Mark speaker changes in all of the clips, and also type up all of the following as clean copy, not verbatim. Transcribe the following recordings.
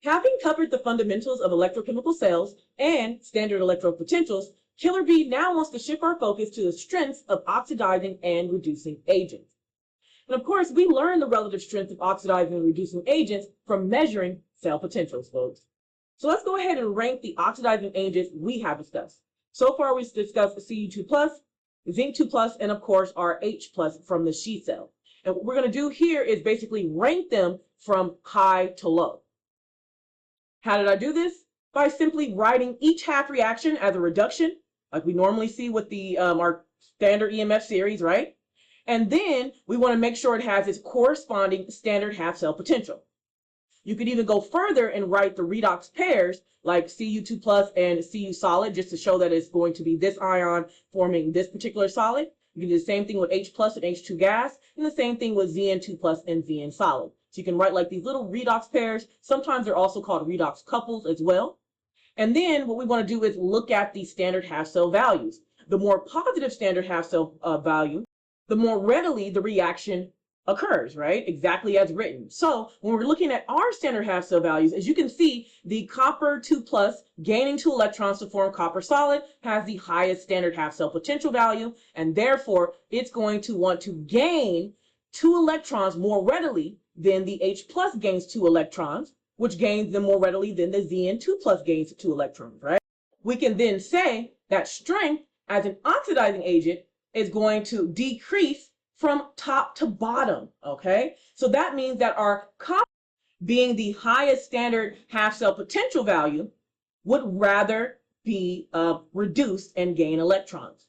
Speaker 1: Having covered the fundamentals of electrochemical cells and standard electropotentials, Killer Bee now wants to shift our focus to the strengths of oxidizing and reducing agents. And of course, we learn the relative strength of oxidizing and reducing agents from measuring cell potentials, folks. So let's go ahead and rank the oxidizing agents we have discussed. So far, we've discussed Cu2+, zinc 2+, and of course, our H+ from the She cell. And what we're going to do here is basically rank them from high to low. How did I do this? By simply writing each half reaction as a reduction, like we normally see with the our standard EMF series, right? And then we want to make sure it has its corresponding standard half cell potential. You could even go further and write the redox pairs like Cu2+ and Cu solid, just to show that it's going to be this ion forming this particular solid. You can do the same thing with H+ and H2 gas, and the same thing with Zn2+ and Zn solid. So you can write like these little redox pairs. Sometimes they're also called redox couples as well. And then what we want to do is look at the standard half cell values. The more positive standard half cell value, the more readily the reaction occurs, right? Exactly as written. So when we're looking at our standard half cell values, as you can see, the copper 2+ gaining 2 electrons to form copper solid has the highest standard half cell potential value, and therefore it's going to want to gain 2 electrons more readily than the H+ gains 2 electrons, which gains them more readily than the Zn2+ gains 2 electrons, right? We can then say that strength as an oxidizing agent is going to decrease from top to bottom, okay? So that means that our copper, being the highest standard half cell potential value, would rather be reduced and gain electrons.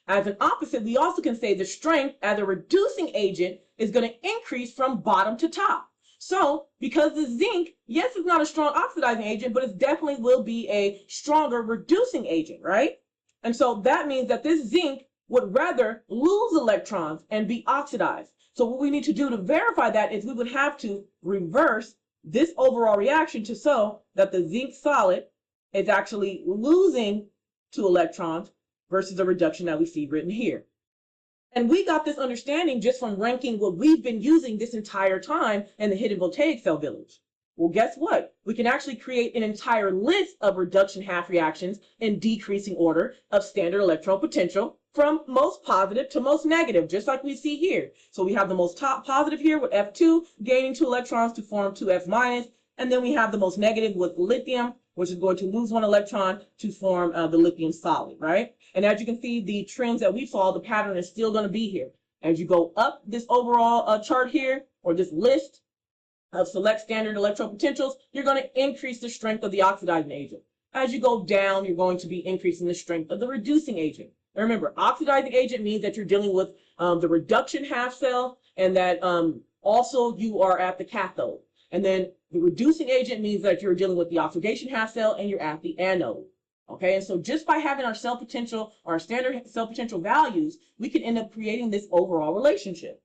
Speaker 1: As an opposite, we also can say the strength as a reducing agent is going to increase from bottom to top. So because the zinc, yes, it's not a strong oxidizing agent, but it definitely will be a stronger reducing agent, right? And so that means that this zinc would rather lose electrons and be oxidized. So what we need to do to verify that is we would have to reverse this overall reaction to show that the zinc solid is actually losing 2 electrons versus the reduction that we see written here. And we got this understanding just from ranking what we've been using this entire time in the Hidden Voltaic Cell Village. Well, guess what? We can actually create an entire list of reduction half reactions in decreasing order of standard electron potential from most positive to most negative, just like we see here. So we have the most top positive here with F2 gaining 2 electrons to form 2F-, and then we have the most negative with lithium, which is going to lose 1 electron to form the lithium solid, right? And as you can see, the trends that we saw, the pattern is still going to be here. As you go up this overall chart here, or this list of select standard electropotentials, you're going to increase the strength of the oxidizing agent. As you go down, you're going to be increasing the strength of the reducing agent. And remember, oxidizing agent means that you're dealing with the reduction half cell, and that also you are at the cathode. And then the reducing agent means that you're dealing with the oxidation half cell and you're at the anode. Okay, and so just by having our cell potential, or our standard cell potential values, we can end up creating this overall relationship.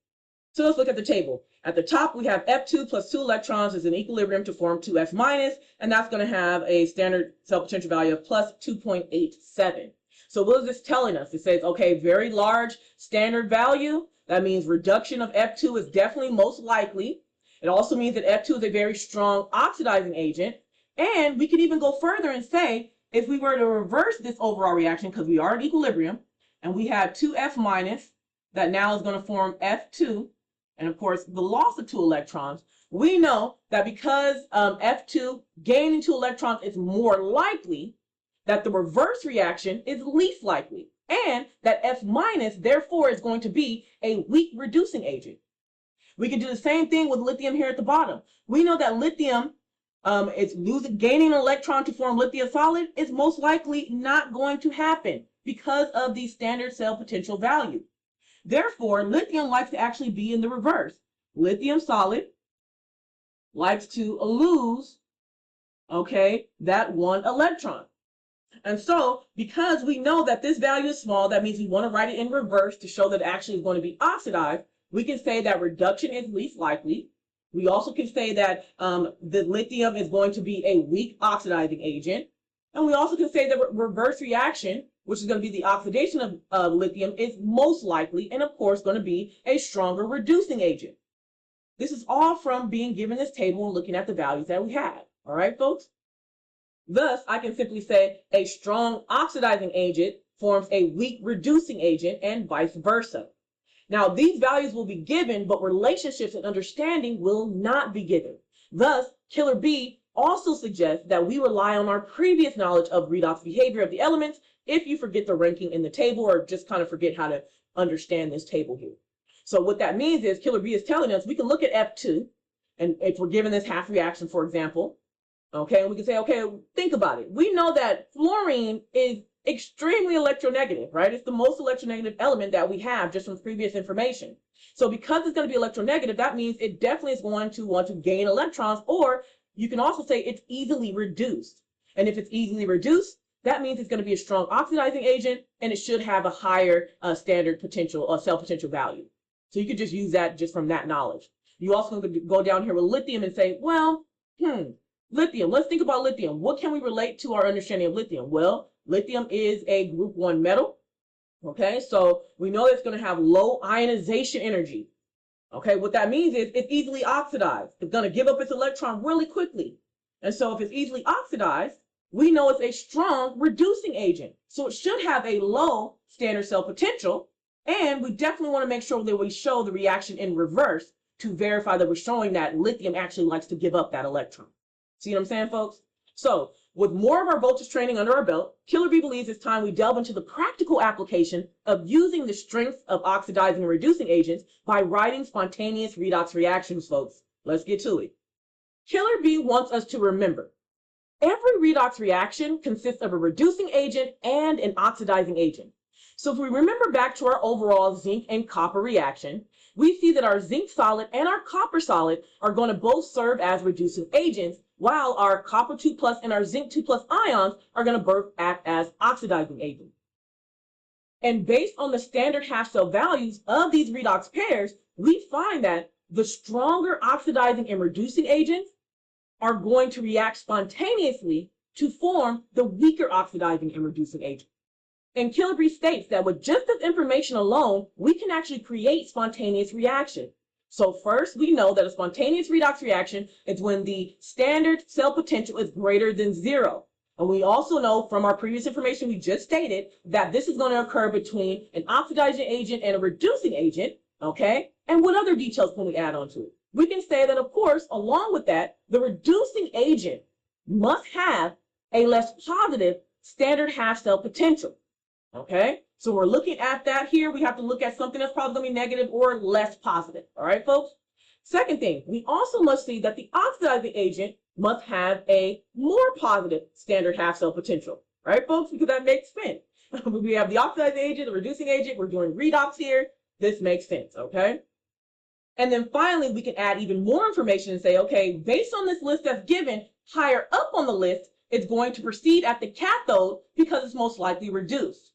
Speaker 1: So let's look at the table. At the top, we have F2 plus 2 electrons is in equilibrium to form 2F-, and that's going to have a standard cell potential value of plus 2.87. So what is this telling us? It says, okay, very large standard value. That means reduction of F2 is definitely most likely. It also means that F2 is a very strong oxidizing agent. And we could even go further and say, if we were to reverse this overall reaction, because we are in equilibrium, and we have 2F- that now is going to form F2, and of course the loss of 2 electrons, we know that because F2 gaining 2 electrons is more likely, that the reverse reaction is least likely, and that F- therefore is going to be a weak reducing agent. We can do the same thing with lithium here at the bottom. We know that lithium gaining an electron to form lithium solid is most likely not going to happen because of the standard cell potential value. Therefore, lithium likes to actually be in the reverse. Lithium solid likes to lose, okay, that 1 electron. And so, because we know that this value is small, that means we want to write it in reverse to show that it actually is going to be oxidized. We can say that reduction is least likely. We also can say that the lithium is going to be a weak oxidizing agent. And we also can say that reverse reaction, which is going to be the oxidation of lithium, is most likely, and of course, going to be a stronger reducing agent. This is all from being given this table and looking at the values that we have. All right, folks? Thus, I can simply say a strong oxidizing agent forms a weak reducing agent and vice versa. Now, these values will be given, but relationships and understanding will not be given. Thus, Killer B also suggests that we rely on our previous knowledge of redox behavior of the elements if you forget the ranking in the table or just kind of forget how to understand this table here. So what that means is Killer B is telling us we can look at F2, and if we're given this half reaction, for example, okay, and we can say, okay, think about it. We know that fluorine is extremely electronegative, right? It's the most electronegative element that we have just from previous information. So because it's going to be electronegative, that means it definitely is going to want to gain electrons, or you can also say it's easily reduced. And if it's easily reduced, that means it's going to be a strong oxidizing agent, and it should have a higher standard potential or cell potential value. So you could just use that just from that knowledge. You also can go down here with lithium and say, well, lithium, let's think about lithium. What can we relate to our understanding of lithium? Well, lithium is a group 1 metal. Okay, so we know it's going to have low ionization energy. Okay, what that means is it's easily oxidized. It's going to give up its electron really quickly. And so if it's easily oxidized, we know it's a strong reducing agent. So it should have a low standard cell potential. And we definitely want to make sure that we show the reaction in reverse to verify that we're showing that lithium actually likes to give up that electron. See what I'm saying, folks? So with more of our voltage training under our belt, Killer B believes it's time we delve into the practical application of using the strengths of oxidizing and reducing agents by writing spontaneous redox reactions, folks. Let's get to it. Killer B wants us to remember, every redox reaction consists of a reducing agent and an oxidizing agent. So if we remember back to our overall zinc and copper reaction, we see that our zinc solid and our copper solid are going to both serve as reducing agents, while our copper 2 plus and our zinc 2 plus ions are going to both act as oxidizing agents. And based on the standard half cell values of these redox pairs, we find that the stronger oxidizing and reducing agents are going to react spontaneously to form the weaker oxidizing and reducing agent. And Killer B states that with just this information alone, we can actually create spontaneous reaction. So first, we know that a spontaneous redox reaction is when the standard cell potential is greater than 0. And we also know from our previous information we just stated that this is going to occur between an oxidizing agent and a reducing agent, okay? And what other details can we add on to it? We can say that, of course, along with that, the reducing agent must have a less positive standard half cell potential. Okay, so we're looking at that here. We have to look at something that's probably going to be negative or less positive. All right, folks. Second thing, we also must see that the oxidizing agent must have a more positive standard half cell potential. All right, folks, because that makes sense. We have the oxidizing agent, the reducing agent. We're doing redox here. This makes sense. Okay. And then finally, we can add even more information and say, okay, based on this list that's given, higher up on the list, it's going to proceed at the cathode because it's most likely reduced.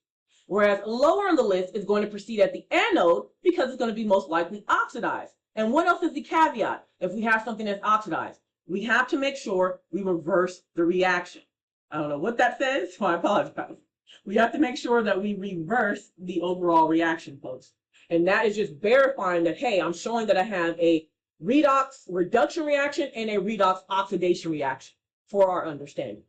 Speaker 1: Whereas lower on the list is going to proceed at the anode because it's going to be most likely oxidized. And what else is the caveat if we have something that's oxidized? We have to make sure we reverse the reaction. I don't know what that says, so I apologize. We have to make sure that we reverse the overall reaction, folks. And that is just verifying that, hey, I'm showing that I have a redox reduction reaction and a redox oxidation reaction for our understanding.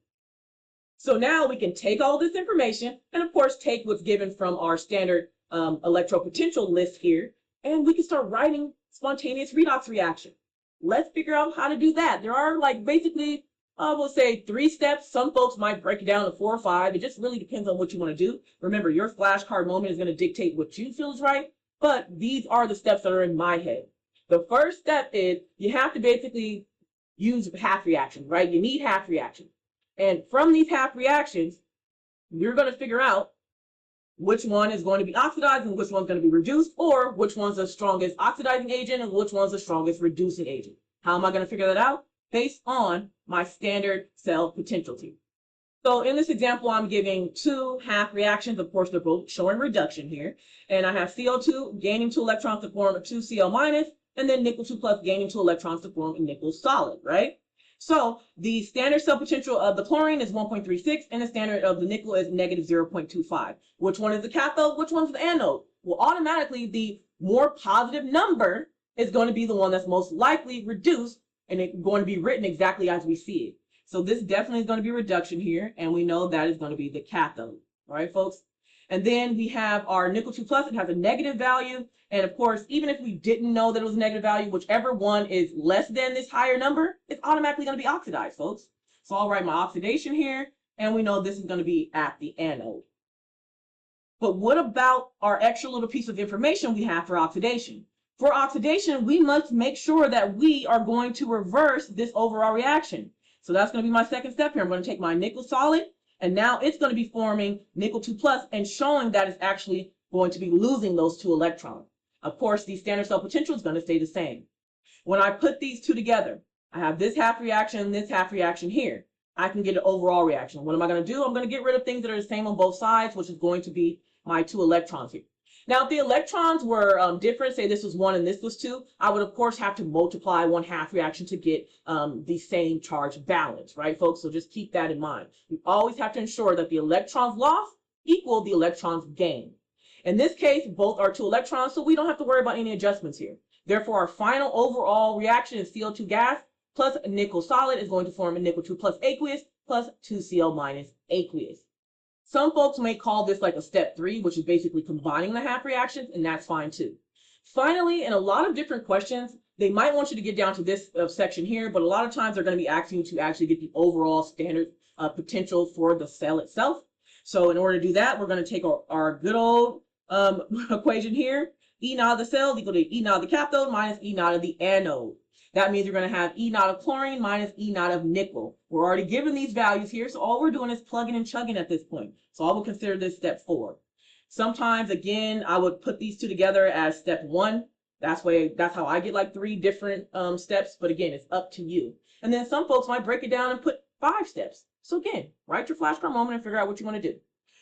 Speaker 1: So now we can take all this information and, of course, take what's given from our standard electropotential list here, and we can start writing spontaneous redox reaction. Let's figure out how to do that. There are basically, we'll say 3 steps. Some folks might break it down to 4 or 5. It just really depends on what you want to do. Remember, your flashcard moment is going to dictate what you feel is right, but these are the steps that are in my head. The first step is you have to basically use half reaction, right? You need half reaction. And from these half reactions, you're going to figure out which one is going to be oxidized and which one's going to be reduced, or which one's the strongest oxidizing agent and which one's the strongest reducing agent. How am I going to figure that out? Based on my standard cell potentiality. So in this example, I'm giving 2 half reactions. Of course, they're both showing reduction here. And I have CO2 gaining 2 electrons to form a 2Cl minus, and then nickel 2 plus gaining 2 electrons to form a nickel solid, right? So the standard cell potential of the chlorine is 1.36, and the standard of the nickel is negative 0.25. Which one is the cathode? Which one's the anode? Well, automatically, the more positive number is going to be the one that's most likely reduced, and it's going to be written exactly as we see it. So this definitely is going to be reduction here, and we know that is going to be the cathode. All right, folks? And then we have our nickel 2 plus. It has a negative value. And of course, even if we didn't know that it was a negative value, whichever one is less than this higher number, it's automatically going to be oxidized, folks. So I'll write my oxidation here, and we know this is going to be at the anode. But what about our extra little piece of information we have for oxidation? For oxidation, we must make sure that we are going to reverse this overall reaction. So that's going to be my second step here. I'm going to take my nickel solid, and now it's going to be forming nickel 2 plus and showing that it's actually going to be losing those 2 electrons. Of course, the standard cell potential is going to stay the same. When I put these two together, I have this half reaction and this half reaction here. I can get an overall reaction. What am I going to do? I'm going to get rid of things that are the same on both sides, which is going to be my 2 electrons here. Now, if the electrons were different, say this was 1 and this was 2, I would, of course, have to multiply 1/2 reaction to get the same charge balance, right, folks? So just keep that in mind. You always have to ensure that the electrons lost equal the electrons gained. In this case, both are 2 electrons, so we don't have to worry about any adjustments here. Therefore, our final overall reaction is CO2 gas plus nickel solid is going to form a nickel 2 plus aqueous plus 2Cl minus aqueous. Some folks may call this like a step 3, which is basically combining the half reactions, and that's fine too. Finally, in a lot of different questions, they might want you to get down to this section here, but a lot of times they're going to be asking you to actually get the overall standard potential for the cell itself. So in order to do that, we're going to take our good old equation here. E naught of the cell is equal to E naught of the cathode minus E naught of the anode. That means you're going to have E naught of chlorine minus E naught of nickel. We're already given these values here, so all we're doing is plugging and chugging at this point. So I will consider this step 4. Sometimes, again, I would put these two together as step 1. That's how I get like 3 different steps, but again, it's up to you. And then some folks might break it down and put 5 steps. So again, write your flashcard moment and figure out what you want to do.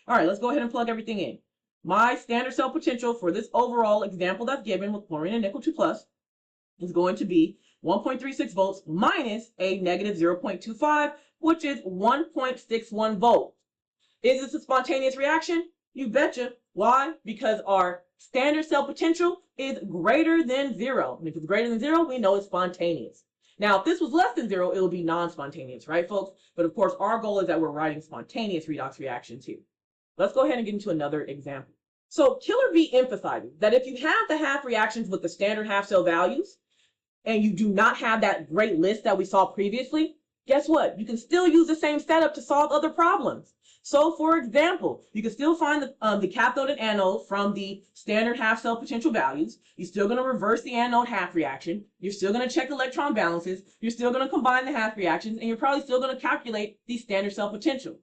Speaker 1: All right, let's go ahead and plug everything in. My standard cell potential for this overall example that's given with chlorine and nickel 2 plus is going to be 1.36 volts minus a negative 0.25, which is 1.61 volts. Is this a spontaneous reaction? You betcha. Why? Because our standard cell potential is greater than 0. And if it's greater than 0, we know it's spontaneous. Now, if this was less than 0, it will be non-spontaneous, right, folks? But of course, our goal is that we're writing spontaneous redox reactions here. Let's go ahead and get into another example. So Killer B emphasizes that if you have the half reactions with the standard half cell values, and you do not have that great list that we saw previously, guess what? You can still use the same setup to solve other problems. So for example, you can still find the cathode and anode from the standard half cell potential values. You're still going to reverse the anode half reaction. You're still going to check electron balances. You're still going to combine the half reactions, and you're probably still going to calculate the standard cell potential.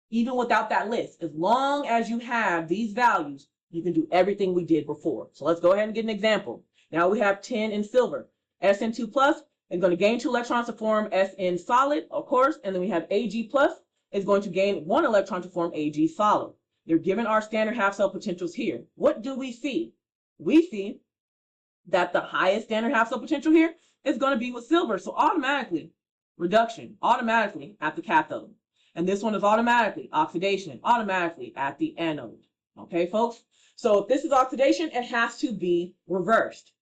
Speaker 1: Even without that list, as long as you have these values, you can do everything we did before. So let's go ahead and get an example. Now we have tin and silver. Sn2 plus is going to gain 2 electrons to form Sn solid, of course, and then we have Ag plus is going to gain 1 electron to form Ag solid. They're given our standard half cell potentials here. What do we see? We see that the highest standard half cell potential here is going to be with silver, so automatically reduction, automatically at the cathode. And this one is automatically oxidation, automatically at the anode. Okay, folks? So if this is oxidation, it has to be reversed.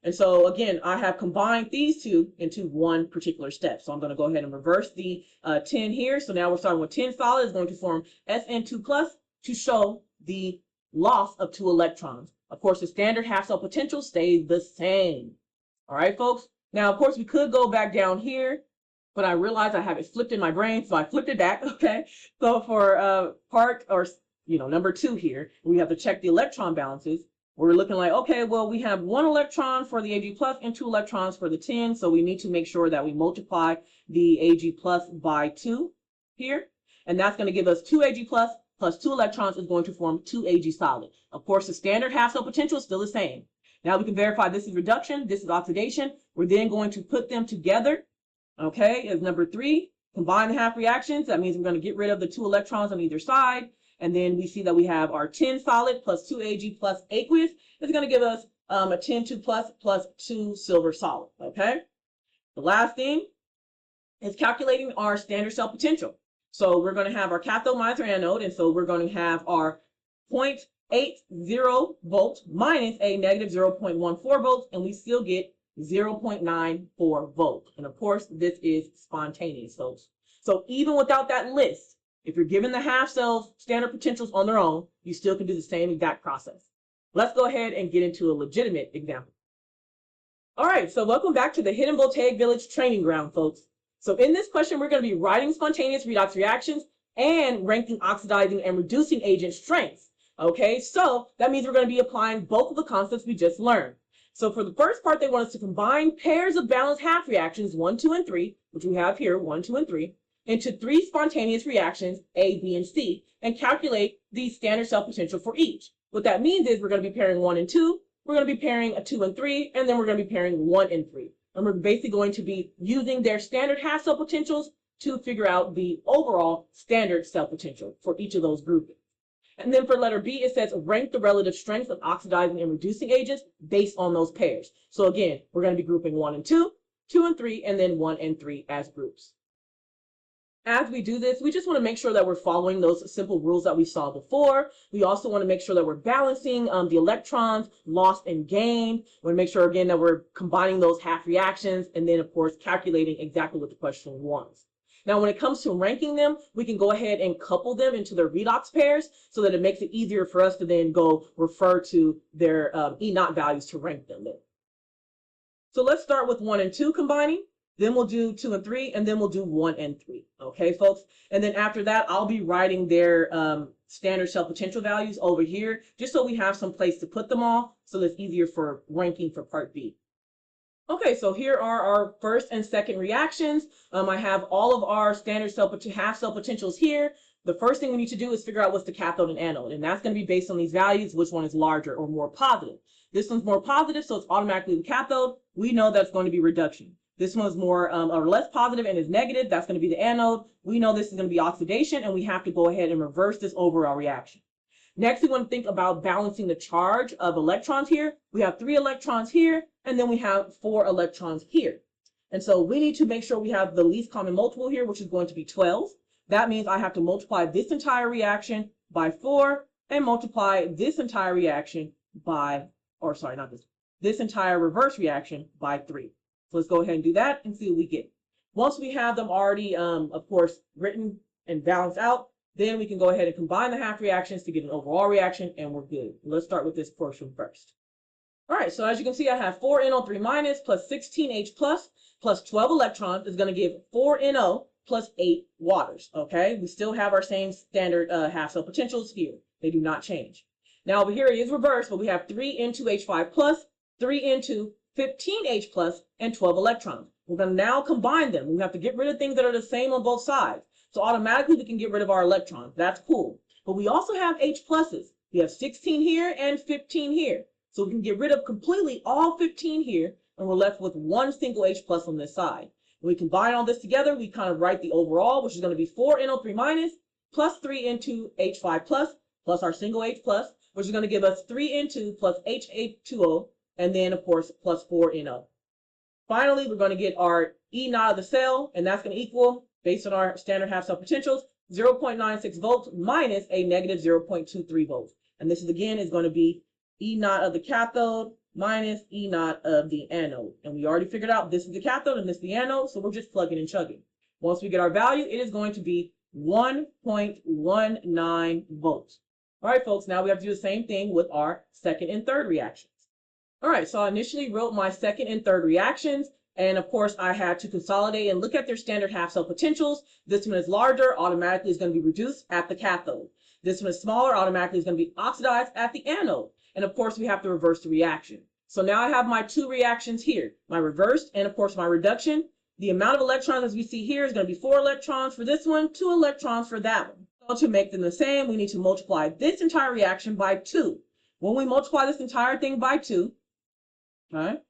Speaker 1: And so again, I have combined these two into one particular step. So I'm going to go ahead and reverse the tin here. So now we're starting with tin solid is going to form Sn2 plus to show the loss of 2 electrons. Of course, the standard half cell potential stays the same. All right, folks. Now, of course, we could go back down here, but I realized I have it flipped in my brain, so I flipped it back. Okay. So for number 2 here, we have to check the electron balances. We're looking like, okay, well, we have 1 electron for the Ag plus and 2 electrons for the tin. So we need to make sure that we multiply the Ag plus by 2 here. And that's going to give us 2 Ag plus 2 electrons is going to form 2 Ag solid. Of course, the standard half cell potential is still the same. Now we can verify this is reduction, this is oxidation. We're then going to put them together, okay, as number 3, combine the half reactions. That means we're going to get rid of the 2 electrons on either side. And then we see that we have our tin solid plus 2 Ag plus aqueous is going to give us a tin 2 plus 2 silver solid, okay? The last thing is calculating our standard cell potential. So we're going to have our cathode minus our anode, and so we're going to have our 0.80 volt minus a negative 0.14 volts, and we still get 0.94 volts. And of course, this is spontaneous, folks. So even without that list, if you're given the half cells standard potentials on their own, you still can do the same exact process. Let's go ahead and get into a legitimate example. All right, so welcome back to the Hidden Voltaic Village training ground, folks. So in this question, we're going to be writing spontaneous redox reactions and ranking oxidizing and reducing agent strengths. Okay, so that means we're going to be applying both of the concepts we just learned. So for the first part, they want us to combine pairs of balanced half reactions, 1, 2, and 3, which we have here, 1, 2, and 3, into 3 spontaneous reactions, A, B, and C, and calculate the standard cell potential for each. What that means is we're going to be pairing 1 and 2, we're going to be pairing a 2 and 3, and then we're going to be pairing 1 and 3. And we're basically going to be using their standard half cell potentials to figure out the overall standard cell potential for each of those groupings. And then for letter B, it says rank the relative strengths of oxidizing and reducing agents based on those pairs. So again, we're going to be grouping 1 and 2, 2 and 3, and then 1 and 3 as groups. As we do this, we just want to make sure that we're following those simple rules that we saw before. We also want to make sure that we're balancing the electrons lost and gained. We want to make sure, again, that we're combining those half reactions and then, of course, calculating exactly what the question wants. Now, when it comes to ranking them, we can go ahead and couple them into their redox pairs so that it makes it easier for us to then go refer to their E0 values to rank them in. So let's start with 1 and 2 combining. Then we'll do 2 and 3, and then we'll do 1 and 3. Okay, folks? And then after that, I'll be writing their standard cell potential values over here, just so we have some place to put them all, so that's easier for ranking for part B. Okay, so here are our first and second reactions. I have all of our standard half cell potentials here. The first thing we need to do is figure out what's the cathode and anode, and that's going to be based on these values, which one is larger or more positive. This one's more positive, so it's automatically the cathode. We know that's going to be reduction. This one's more or less positive and is negative. That's going to be the anode. We know this is going to be oxidation, and we have to go ahead and reverse this overall reaction. Next, we want to think about balancing the charge of electrons here. We have 3 electrons here, and then we have 4 electrons here. And so we need to make sure we have the least common multiple here, which is going to be 12. That means I have to multiply this entire reaction by 4 and multiply this entire reaction by, or sorry, not this entire reverse reaction by 3. So let's go ahead and do that and see what we get. Once we have them already, of course, written and balanced out, then we can go ahead and combine the half reactions to get an overall reaction, and we're good. Let's start with this portion first. All right, so as you can see, I have 4NO3 minus plus 16H plus 12 electrons is going to give 4NO plus 8 waters, okay? We still have our same standard half cell potentials here. They do not change. Now over here it is reversed, but we have 3N2H5 plus, 3N2 15H plus, and 12 electrons. We're going to now combine them. We have to get rid of things that are the same on both sides. So automatically we can get rid of our electrons. That's cool. But we also have H pluses. We have 16 here and 15 here. So we can get rid of completely all 15 here, and we're left with one single H plus on this side. When we combine all this together, we kind of write the overall, which is going to be 4NO3 minus plus 3N2H5 plus our single H plus, which is going to give us 3N2 plus H2O, and then, of course, plus 4NO. Finally, we're going to get our E0 of the cell, and that's going to equal, based on our standard half cell potentials, 0.96 volts minus a negative 0.23 volts. And this is, again, is going to be E0 of the cathode minus E0 of the anode. And we already figured out this is the cathode and this is the anode, so we're just plugging and chugging. Once we get our value, it is going to be 1.19 volts. All right, folks, now we have to do the same thing with our second and third reactions. All right, so I initially wrote my second and third reactions, and of course I had to consolidate and look at their standard half cell potentials. This one is larger, automatically is going to be reduced at the cathode. This one is smaller, automatically is going to be oxidized at the anode. And of course we have to reverse the reaction. So now I have my two reactions here, my reversed and of course my reduction. The amount of electrons as we see here is going to be 4 electrons for this one, 2 electrons for that one. So to make them the same, we need to multiply this entire reaction by 2. When we multiply this entire thing by 2, right,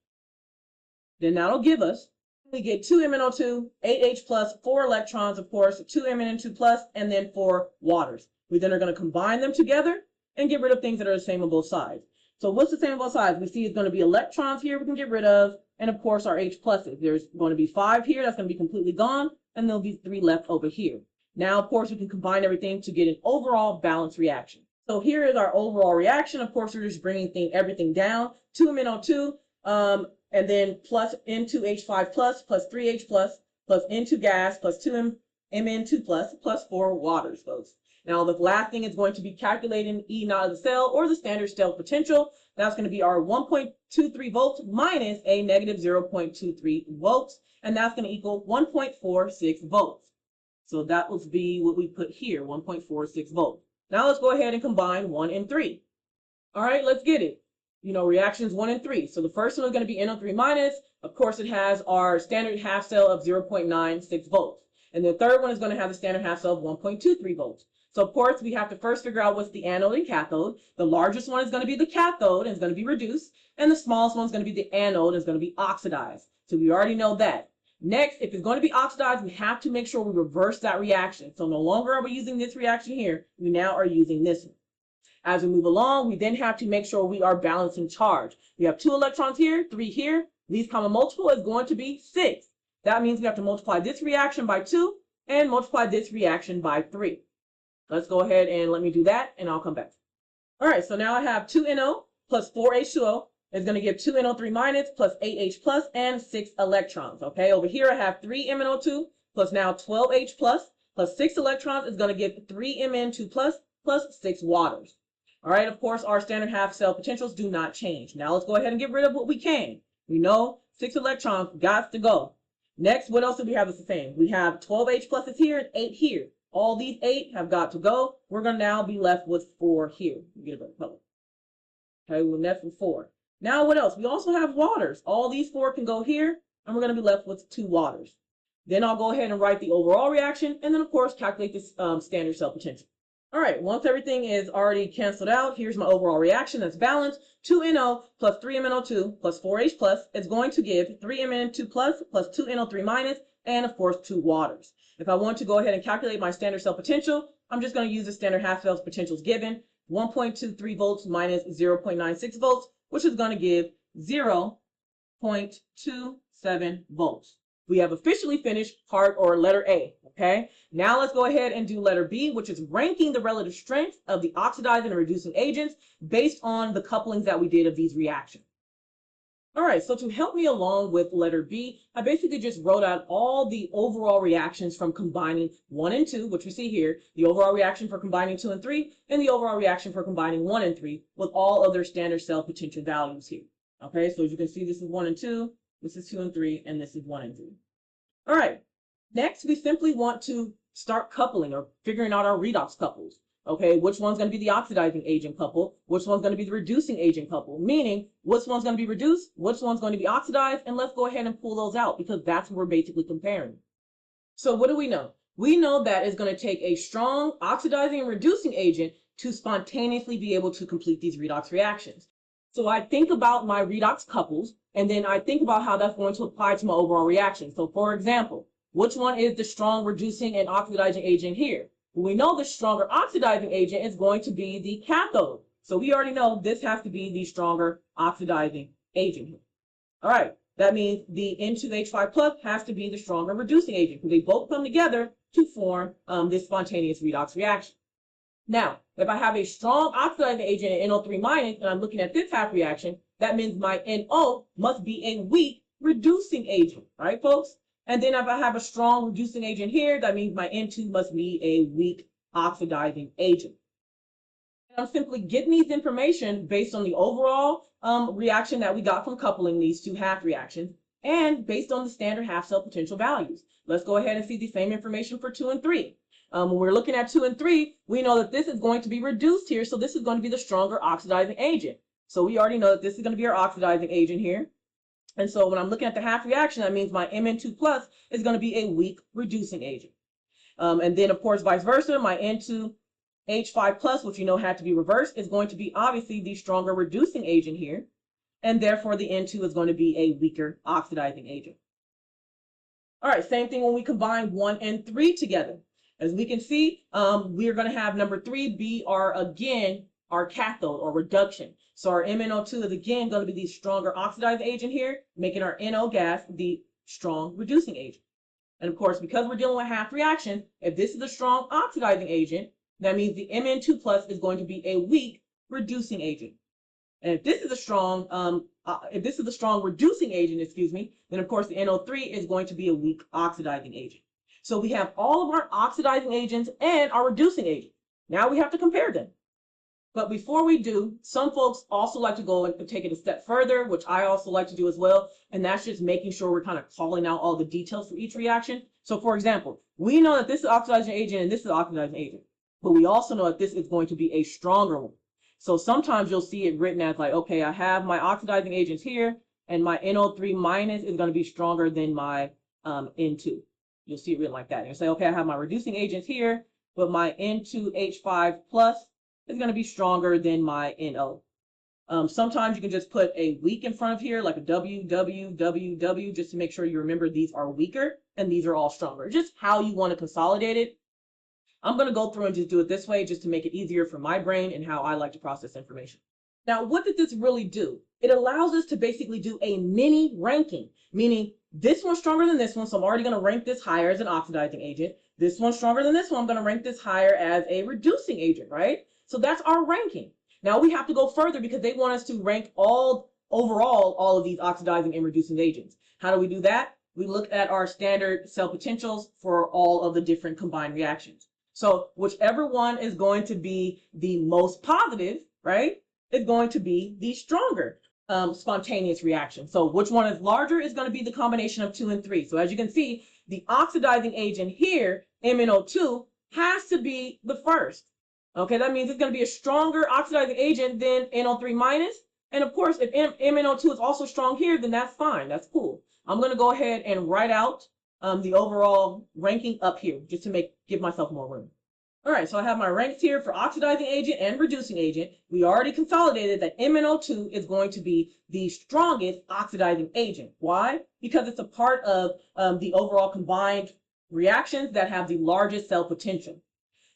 Speaker 1: then that'll give us, we get 2 MnO2, 8H plus, 4 electrons, of course, 2 Mn2 plus, and then 4 waters. We then are going to combine them together and get rid of things that are the same on both sides. So what's the same on both sides? We see it's going to be electrons here we can get rid of, and of course our H pluses. There's going to be 5 here, that's going to be completely gone, and there'll be 3 left over here. Now, of course, we can combine everything to get an overall balanced reaction. So here is our overall reaction. Of course, we're just bringing everything down. 2 MnO2, and then plus N2H5 plus 3H plus N2 gas plus 2 Mn2 plus 4 waters, folks. Now, the last thing is going to be calculating E naught of the cell or the standard cell potential. That's going to be our 1.23 volts minus a negative 0.23 volts, and that's going to equal 1.46 volts. So that will be what we put here, 1.46 volts. Now let's go ahead and combine 1 and 3. All right, let's get it. Reactions 1 and 3. So the first one is going to be NO3 minus. Of course, it has our standard half cell of 0.96 volts. And the third one is going to have the standard half cell of 1.23 volts. So of course, we have to first figure out what's the anode and cathode. The largest one is going to be the cathode and it's going to be reduced. And the smallest one is going to be the anode and it's going to be oxidized. So we already know that. Next, if it's going to be oxidized, we have to make sure we reverse that reaction. So no longer are we using this reaction here. We now are using this one. As we move along, we then have to make sure we are balancing charge. We have 2 electrons here, 3 here. Least common multiple is going to be 6. That means we have to multiply this reaction by 2 and multiply this reaction by 3. Let's go ahead and let me do that, and I'll come back. All right, so now I have 2NO plus 4H2O is going to give 2NO3 minus plus 8H plus and 6 electrons. Okay, over here I have 3MnO2 plus now 12H plus 6 electrons is going to give 3Mn2 plus 6 waters. All right, of course, our standard half cell potentials do not change. Now let's go ahead and get rid of what we can. We know 6 electrons got to go. Next, what else do we have that's the same? We have 12H plus is here and 8 here. All these 8 have got to go. We're going to now be left with 4 here. Get a better color. Okay, we're left with 4. Now what else? We also have waters. All these 4 can go here, and we're going to be left with 2 waters. Then I'll go ahead and write the overall reaction, and then of course calculate this standard cell potential. All right, once everything is already canceled out, here's my overall reaction that's balanced. 2NO plus 3MnO2 plus 4H plus is going to give 3Mn2 plus 2NO3 minus, and of course 2 waters. If I want to go ahead and calculate my standard cell potential, I'm just going to use the standard half cell potentials given, 1.23 volts minus 0.96 volts, which is going to give 0.27 volts. We have officially finished part or letter A, okay? Now let's go ahead and do letter B, which is ranking the relative strength of the oxidizing and reducing agents based on the couplings that we did of these reactions. All right, so to help me along with letter B, I basically just wrote out all the overall reactions from combining 1 and 2, which we see here, the overall reaction for combining 2 and 3, and the overall reaction for combining 1 and 3 with all of their standard cell potential values here. Okay, so as you can see, this is 1 and 2, this is 2 and 3, and this is 1 and 3. All right, next we simply want to start coupling or figuring out our redox couples. Okay, which one's going to be the oxidizing agent couple? Which one's going to be the reducing agent couple? Meaning, which one's going to be reduced? Which one's going to be oxidized? And let's go ahead and pull those out because that's what we're basically comparing. So what do we know? We know that it's going to take a strong oxidizing and reducing agent to spontaneously be able to complete these redox reactions. So I think about my redox couples, and then I think about how that's going to apply to my overall reaction. So for example, which one is the strong reducing and oxidizing agent here? Well, we know the stronger oxidizing agent is going to be the cathode. So we already know this has to be the stronger oxidizing agent here. All right, that means the N2H5 plus has to be the stronger reducing agent because they both come together to form this spontaneous redox reaction. Now, if I have a strong oxidizing agent in NO3 minus and I'm looking at this half reaction, that means my NO must be a weak reducing agent, right, folks? And then if I have a strong reducing agent here, that means my N2 must be a weak oxidizing agent. And I'm simply getting these information based on the overall reaction that we got from coupling these two half reactions and based on the standard half cell potential values. Let's go ahead and see the same information for 2 and 3. When we're looking at 2 and 3, we know that this is going to be reduced here, so this is going to be the stronger oxidizing agent. So we already know that this is going to be our oxidizing agent here. And so when I'm looking at the half reaction, that means my Mn2 plus is going to be a weak reducing agent. And then, of course, vice versa, my N2H5 plus, which you know had to be reversed, is going to be obviously the stronger reducing agent here. And therefore, the N2 is going to be a weaker oxidizing agent. All right, same thing when we combine 1 and 3 together. As we can see, we're going to have number 3 be our cathode or reduction. So our MnO2 is again going to be the stronger oxidizing agent here, making our NO gas the strong reducing agent. And of course, because we're dealing with half reaction, if this is a strong oxidizing agent, that means the Mn2 plus is going to be a weak reducing agent. And if this is a strong if this is a strong reducing agent, excuse me, then of course the NO3 is going to be a weak oxidizing agent. So we have all of our oxidizing agents and our reducing agents. Now we have to compare them. But before we do, some folks also like to go and take it a step further, which I also like to do as well. And that's just making sure we're kind of calling out all the details for each reaction. So for example, we know that this is oxidizing agent and this is oxidizing agent, but we also know that this is going to be a stronger one. So sometimes you'll see it written as like, okay, I have my oxidizing agents here and my NO3 minus is going to be stronger than my N2. You'll see it written like that. And you'll say, okay, I have my reducing agents here, but my N2H5 plus is going to be stronger than my NO. Sometimes you can just put a weak in front of here, like a W, W, W, W, just to make sure you remember these are weaker and these are all stronger. Just how you want to consolidate it. I'm going to go through and just do it this way just to make it easier for my brain and how I like to process information. Now, what did this really do? It allows us to basically do a mini ranking, meaning this one's stronger than this one, so I'm already going to rank this higher as an oxidizing agent. This one's stronger than this one, I'm going to rank this higher as a reducing agent, right? So that's our ranking. Now we have to go further because they want us to rank overall all of these oxidizing and reducing agents. How do we do that? We look at our standard cell potentials for all of the different combined reactions. So whichever one is going to be the most positive, right, is going to be the stronger spontaneous reaction. So which one is larger is going to be the combination of 2 and 3. So as you can see, the oxidizing agent here, MnO2, has to be the first. Okay, that means it's going to be a stronger oxidizing agent than NO3 minus. And of course, if MnO2 is also strong here, then that's fine. That's cool. I'm going to go ahead and write out the overall ranking up here just to give myself more room. All right, so I have my ranks here for oxidizing agent and reducing agent. We already consolidated that MnO2 is going to be the strongest oxidizing agent. Why? Because it's a part of the overall combined reactions that have the largest cell potential.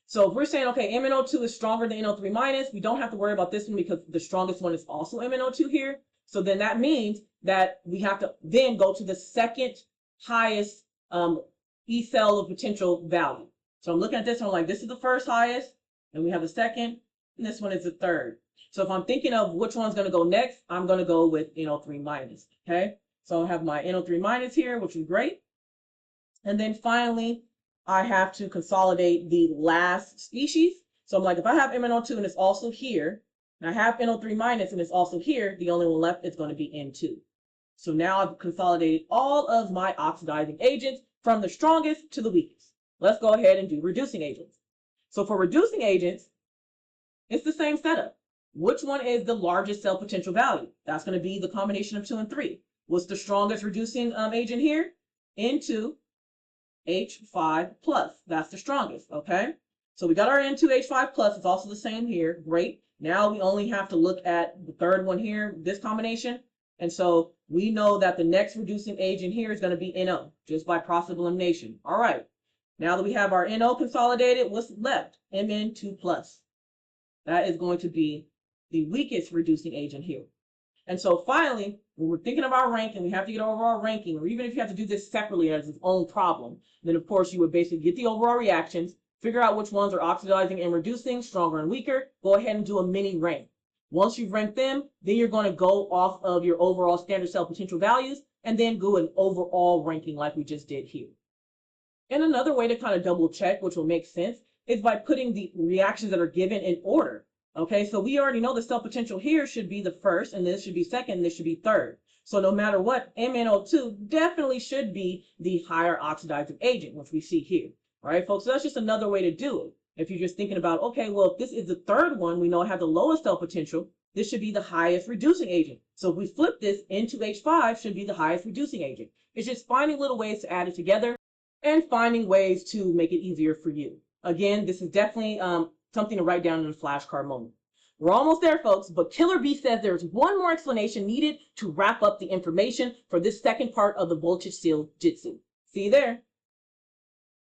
Speaker 1: So if we're saying, okay, MnO2 is stronger than NO3 minus, we don't have to worry about this one because the strongest one is also MnO2 here. So then that means that we have to then go to the second highest E cell of potential value. So I'm looking at this one like this is the first highest, and we have the second, and this one is the third. So if I'm thinking of which one's going to go next, I'm going to go with NO3 minus. Okay, so I have my NO3 minus here, which is great. And then finally, I have to consolidate the last species. So I'm like, if I have MnO2 and it's also here, and I have NO3 minus and it's also here, the only one left is going to be N2. So now I've consolidated all of my oxidizing agents from the strongest to the weakest. Let's go ahead and do reducing agents. So for reducing agents, it's the same setup. Which one is the largest cell potential value? That's going to be the combination of 2 and 3. What's the strongest reducing agent here? N2. H5 plus. That's the strongest, okay? So we got our N2H5 plus. It's also the same here. Great. Now we only have to look at the third one here, this combination. And so we know that the next reducing agent here is going to be NO, just by process of elimination. All right. Now that we have our NO consolidated, what's left? Mn2 plus. That is going to be the weakest reducing agent here. And so finally, when we're thinking of our ranking, we have to get overall ranking, or even if you have to do this separately as its own problem, then of course you would basically get the overall reactions, figure out which ones are oxidizing and reducing, stronger and weaker, go ahead and do a mini rank. Once you've ranked them, then you're going to go off of your overall standard cell potential values and then do an overall ranking like we just did here. And another way to kind of double check, which will make sense, is by putting the reactions that are given in order. Okay, so we already know the cell potential here should be the first, and this should be second, and this should be third. So no matter what, MnO2 definitely should be the higher oxidizing agent, which we see here. All right, folks, so that's just another way to do it. If you're just thinking about, okay, well, if this is the third one, we know it has the lowest cell potential, this should be the highest reducing agent. So if we flip this into H5 should be the highest reducing agent. It's just finding little ways to add it together and finding ways to make it easier for you. Again, this is definitely something to write down in a flashcard moment. We're almost there, folks, but Killer B says there's one more explanation needed to wrap up the information for this second part of the voltage seal jitsu. See you there.